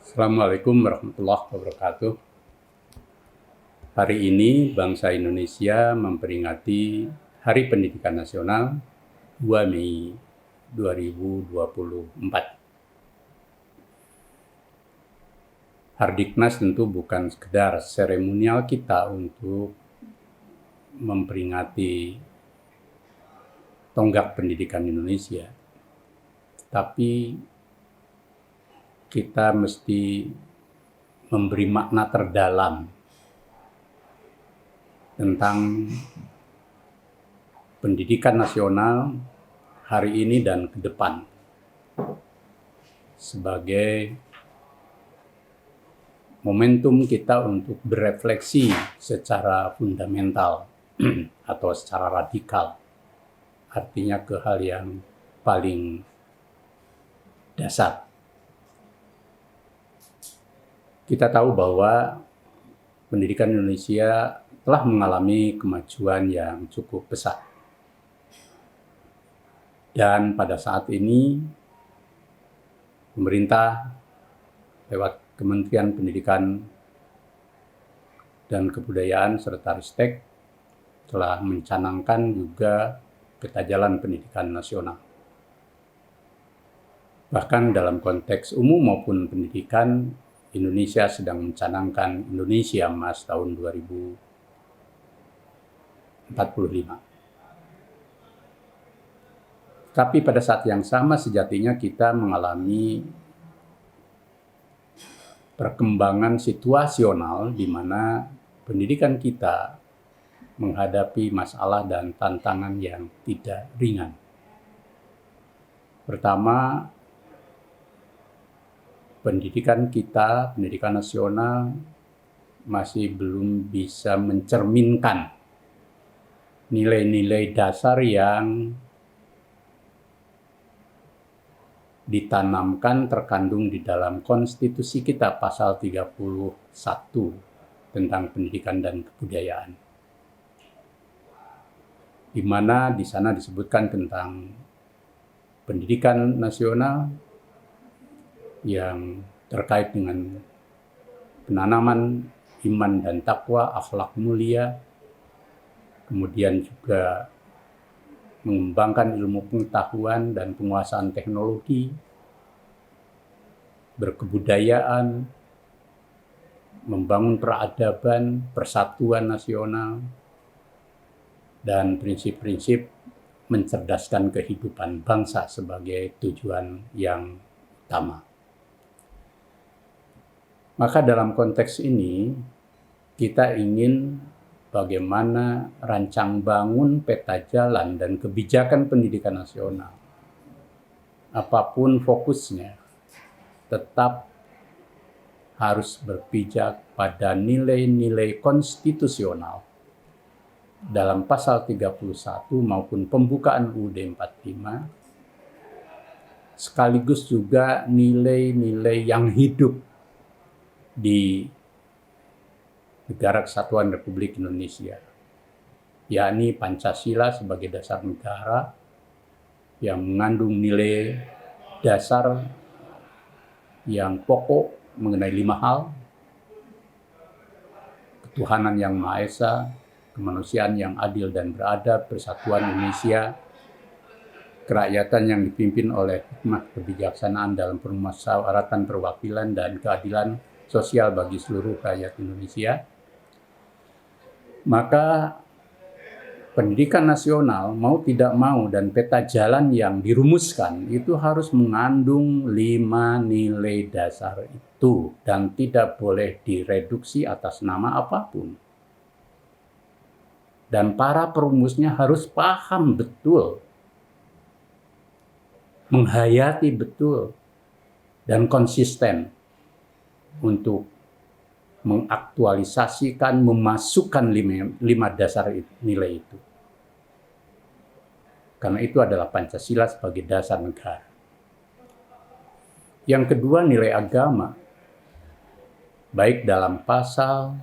Assalamualaikum warahmatullahi wabarakatuh. Hari ini bangsa Indonesia memperingati Hari Pendidikan Nasional 2 Mei 2024. Hardiknas tentu bukan sekedar seremonial kita untuk memperingati tonggak pendidikan Indonesia, tapi kita mesti memberi makna terdalam tentang pendidikan nasional hari ini dan ke depan sebagai momentum kita untuk berefleksi secara fundamental atau secara radikal, artinya ke hal yang paling dasar. Kita tahu bahwa pendidikan Indonesia telah mengalami kemajuan yang cukup pesat. Dan pada saat ini, pemerintah lewat Kementerian Pendidikan dan Kebudayaan serta Ristek telah mencanangkan juga peta jalan pendidikan nasional. Bahkan dalam konteks umum maupun pendidikan, Indonesia sedang mencanangkan Indonesia Emas tahun 2045. Tapi pada saat yang sama sejatinya kita mengalami perkembangan situasional di mana pendidikan kita menghadapi masalah dan tantangan yang tidak ringan. Pertama, pendidikan kita, pendidikan nasional masih belum bisa mencerminkan nilai-nilai dasar yang ditanamkan terkandung di dalam konstitusi kita pasal 31 tentang pendidikan dan kebudayaan. Di mana di sana disebutkan tentang pendidikan nasional yang terkait dengan penanaman iman dan takwa, akhlak mulia, kemudian juga mengembangkan ilmu pengetahuan dan penguasaan teknologi, berkebudayaan, membangun peradaban, persatuan nasional, dan prinsip-prinsip mencerdaskan kehidupan bangsa sebagai tujuan yang utama. Maka dalam konteks ini, kita ingin bagaimana rancang bangun peta jalan dan kebijakan pendidikan nasional, apapun fokusnya, tetap harus berpijak pada nilai-nilai konstitusional dalam pasal 31 maupun pembukaan UUD 45, sekaligus juga nilai-nilai yang hidup di Negara Kesatuan Republik Indonesia, yakni Pancasila sebagai dasar negara yang mengandung nilai dasar yang pokok mengenai 5 hal: ketuhanan yang Maha Esa, kemanusiaan yang adil dan beradab, persatuan Indonesia, kerakyatan yang dipimpin oleh hikmah kebijaksanaan dalam permusyawaratan perwakilan dan keadilan sosial bagi seluruh rakyat Indonesia. Maka pendidikan nasional mau tidak mau dan peta jalan yang dirumuskan itu harus mengandung 5 nilai dasar itu dan tidak boleh direduksi atas nama apapun. Dan para perumusnya harus paham betul, menghayati betul, dan konsisten untuk mengaktualisasikan, memasukkan 5 dasar nilai itu. Karena itu adalah Pancasila sebagai dasar negara. Yang kedua, nilai agama. Baik dalam pasal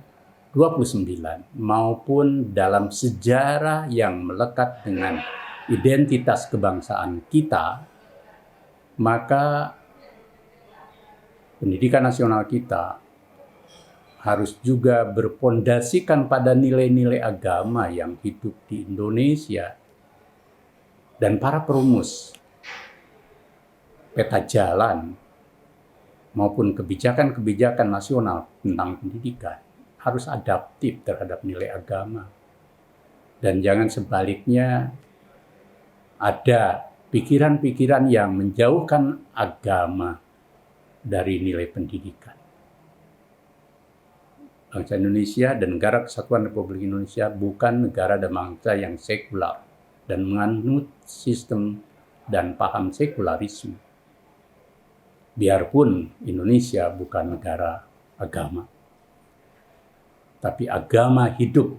29 maupun dalam sejarah yang melekat dengan identitas kebangsaan kita, maka pendidikan nasional kita harus juga berpondasikan pada nilai-nilai agama yang hidup di Indonesia. Dan para perumus peta jalan maupun kebijakan-kebijakan nasional tentang pendidikan harus adaptif terhadap nilai agama. Dan jangan sebaliknya ada pikiran-pikiran yang menjauhkan agama dari nilai pendidikan. Bangsa Indonesia dan Negara Kesatuan Republik Indonesia bukan negara dan bangsa yang sekular dan menganut sistem dan paham sekularisme. Biarpun Indonesia bukan negara agama, tapi agama hidup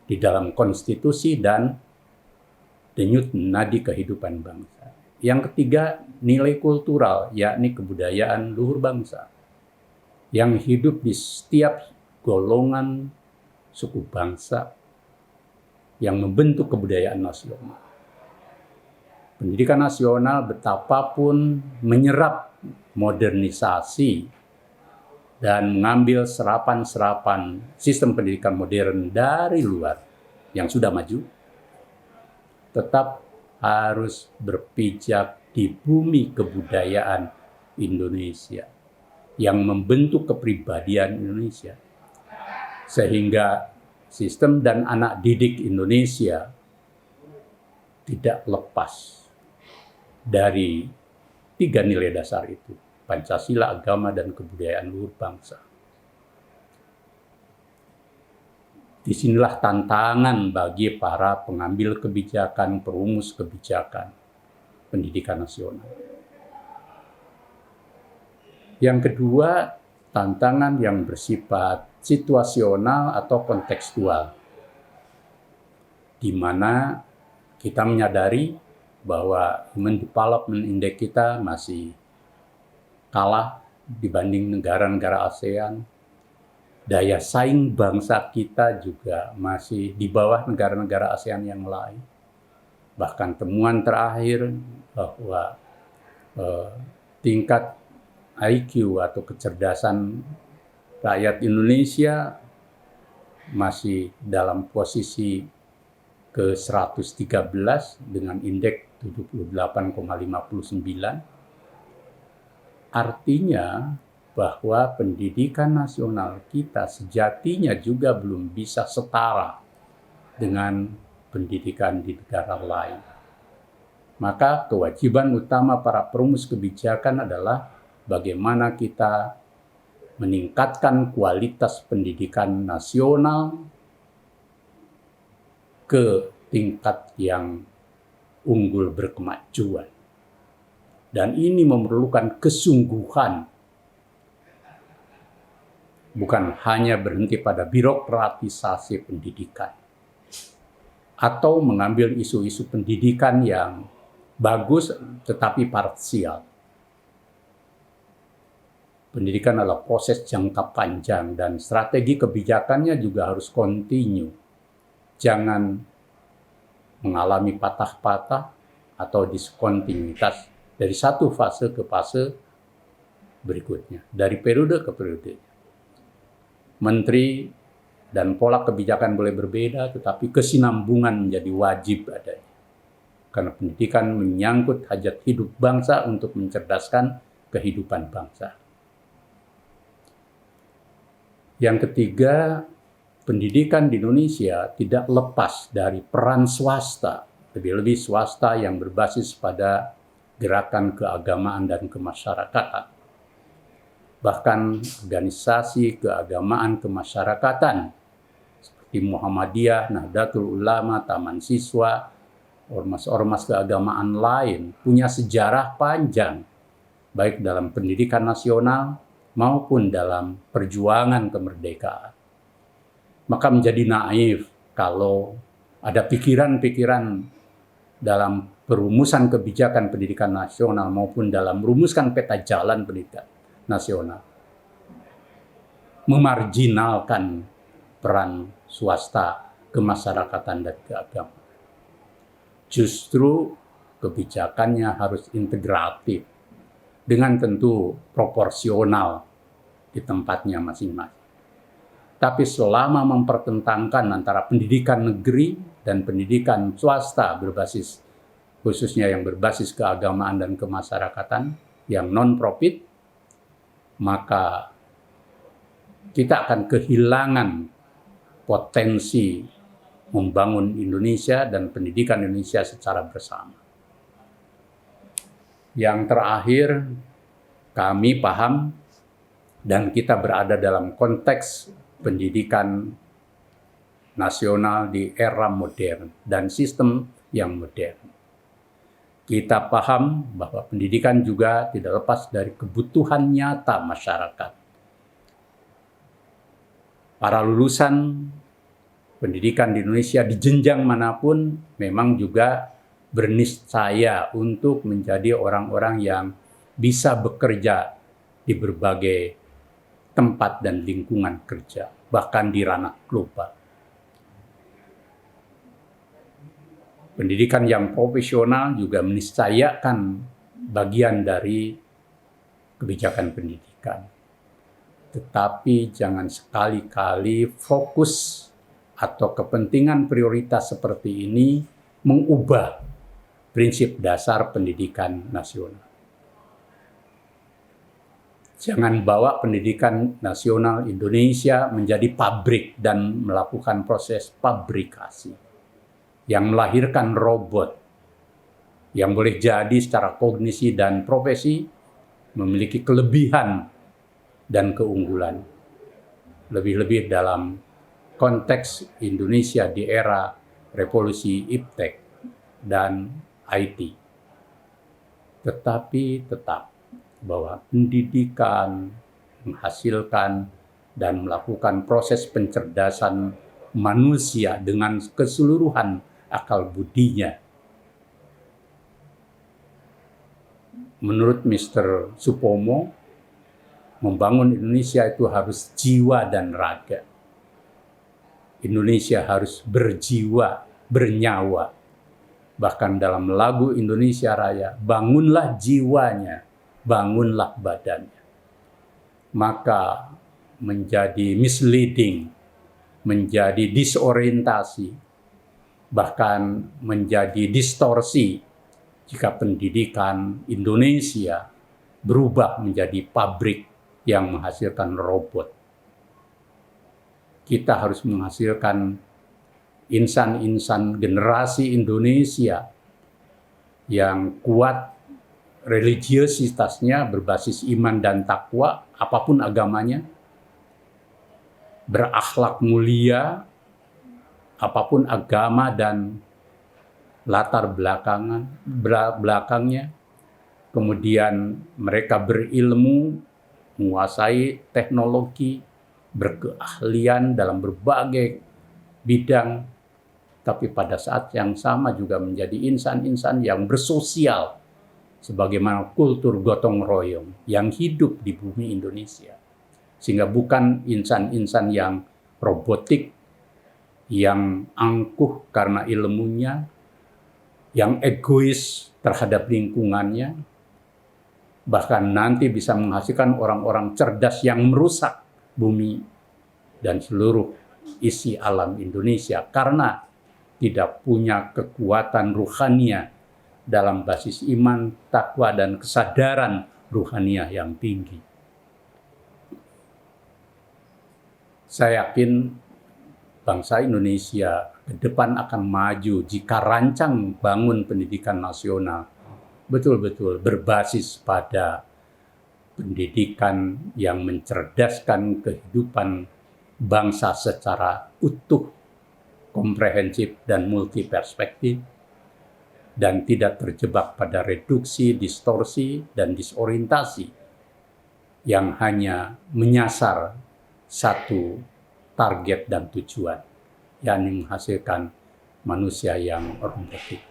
di dalam konstitusi dan denyut nadi kehidupan bangsa. Yang ketiga, nilai kultural, yakni kebudayaan luhur bangsa, yang hidup di setiap golongan suku bangsa yang membentuk kebudayaan nasional. Pendidikan nasional betapapun menyerap modernisasi dan mengambil serapan-serapan sistem pendidikan modern dari luar yang sudah maju, tetap harus berpijak di bumi kebudayaan Indonesia yang membentuk kepribadian Indonesia. Sehingga sistem dan anak didik Indonesia tidak lepas dari 3 nilai dasar itu: Pancasila, agama, dan kebudayaan luhur bangsa. Disinilah tantangan bagi para pengambil kebijakan, perumus kebijakan pendidikan nasional. Yang kedua, tantangan yang bersifat situasional atau kontekstual, di mana kita menyadari bahwa Human Development Index kita masih kalah dibanding negara-negara ASEAN. Daya saing bangsa kita juga masih di bawah negara-negara ASEAN yang lain. Bahkan temuan terakhir bahwa tingkat IQ atau kecerdasan rakyat Indonesia masih dalam posisi ke-113 dengan indeks 78,59. Artinya bahwa pendidikan nasional kita sejatinya juga belum bisa setara dengan pendidikan di negara lain. Maka kewajiban utama para perumus kebijakan adalah bagaimana kita meningkatkan kualitas pendidikan nasional ke tingkat yang unggul berkemajuan. Dan ini memerlukan kesungguhan, bukan hanya berhenti pada birokratisasi pendidikan atau mengambil isu-isu pendidikan yang bagus tetapi parsial. Pendidikan adalah proses jangka panjang dan strategi kebijakannya juga harus kontinu. Jangan mengalami patah-patah atau diskontinuitas dari satu fase ke fase berikutnya, dari periode ke periode. Menteri dan pola kebijakan boleh berbeda, tetapi kesinambungan menjadi wajib adanya. Karena pendidikan menyangkut hajat hidup bangsa untuk mencerdaskan kehidupan bangsa. Yang ketiga, pendidikan di Indonesia tidak lepas dari peran swasta, lebih-lebih swasta yang berbasis pada gerakan keagamaan dan kemasyarakatan. Bahkan organisasi keagamaan kemasyarakatan seperti Muhammadiyah, Nahdlatul Ulama, Taman Siswa, ormas-ormas keagamaan lain punya sejarah panjang, baik dalam pendidikan nasional maupun dalam perjuangan kemerdekaan. Maka menjadi naif kalau ada pikiran-pikiran dalam perumusan kebijakan pendidikan nasional maupun dalam merumuskan peta jalan pendidikan nasional memarginalkan peran swasta, kemasyarakatan, dan keagamaan. Justru kebijakannya harus integratif, dengan tentu proporsional di tempatnya masing-masing. Tapi selama mempertentangkan antara pendidikan negeri dan pendidikan swasta berbasis, khususnya yang berbasis keagamaan dan kemasyarakatan, yang non-profit, maka kita akan kehilangan potensi membangun Indonesia dan pendidikan Indonesia secara bersama. Yang terakhir, kami paham dan kita berada dalam konteks pendidikan nasional di era modern dan sistem yang modern. Kita paham bahwa pendidikan juga tidak lepas dari kebutuhan nyata masyarakat. Para lulusan pendidikan di Indonesia di jenjang manapun memang juga berniscaya untuk menjadi orang-orang yang bisa bekerja di berbagai tempat dan lingkungan kerja, bahkan di ranah global. Pendidikan yang profesional juga meniscayakan bagian dari kebijakan pendidikan. Tetapi jangan sekali-kali fokus atau kepentingan prioritas seperti ini mengubah prinsip dasar pendidikan nasional. Jangan bawa pendidikan nasional Indonesia menjadi pabrik dan melakukan proses pabrikasi yang melahirkan robot yang boleh jadi secara kognisi dan profesi memiliki kelebihan dan keunggulan. Lebih-lebih dalam konteks Indonesia di era revolusi iptek dan IT. Tetapi tetap bahwa pendidikan menghasilkan dan melakukan proses pencerdasan manusia dengan keseluruhan akal budinya. Menurut Mr. Supomo, membangun Indonesia itu harus jiwa dan raga. Indonesia harus berjiwa, bernyawa. Bahkan dalam lagu Indonesia Raya, bangunlah jiwanya, bangunlah badannya. Maka menjadi misleading, menjadi disorientasi, bahkan menjadi distorsi jika pendidikan Indonesia berubah menjadi pabrik yang menghasilkan robot. Kita harus menghasilkan insan-insan generasi Indonesia yang kuat religiositasnya berbasis iman dan takwa, apapun agamanya, berakhlak mulia, apapun agama dan latar belakangnya, kemudian mereka berilmu, menguasai teknologi, berkeahlian dalam berbagai bidang, tapi pada saat yang sama juga menjadi insan-insan yang bersosial, sebagaimana kultur gotong royong yang hidup di bumi Indonesia. Sehingga bukan insan-insan yang robotik, yang angkuh karena ilmunya, yang egois terhadap lingkungannya, bahkan nanti bisa menghasilkan orang-orang cerdas yang merusak bumi dan seluruh isi alam Indonesia karena tidak punya kekuatan ruhaniah dalam basis iman, takwa, dan kesadaran ruhaniah yang tinggi. Saya yakin bangsa Indonesia ke depan akan maju jika rancang bangun pendidikan nasional betul-betul berbasis pada pendidikan yang mencerdaskan kehidupan bangsa secara utuh, komprehensif, dan multiperspektif, dan tidak terjebak pada reduksi, distorsi, dan disorientasi yang hanya menyasar satu target dan tujuan, yakni menghasilkan manusia yang robotik.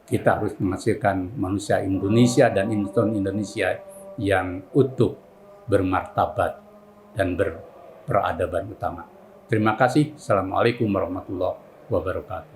Kita harus menghasilkan manusia Indonesia dan Indonesia yang utuh, bermartabat, dan berperadaban utama. Terima kasih. Assalamualaikum warahmatullahi wabarakatuh.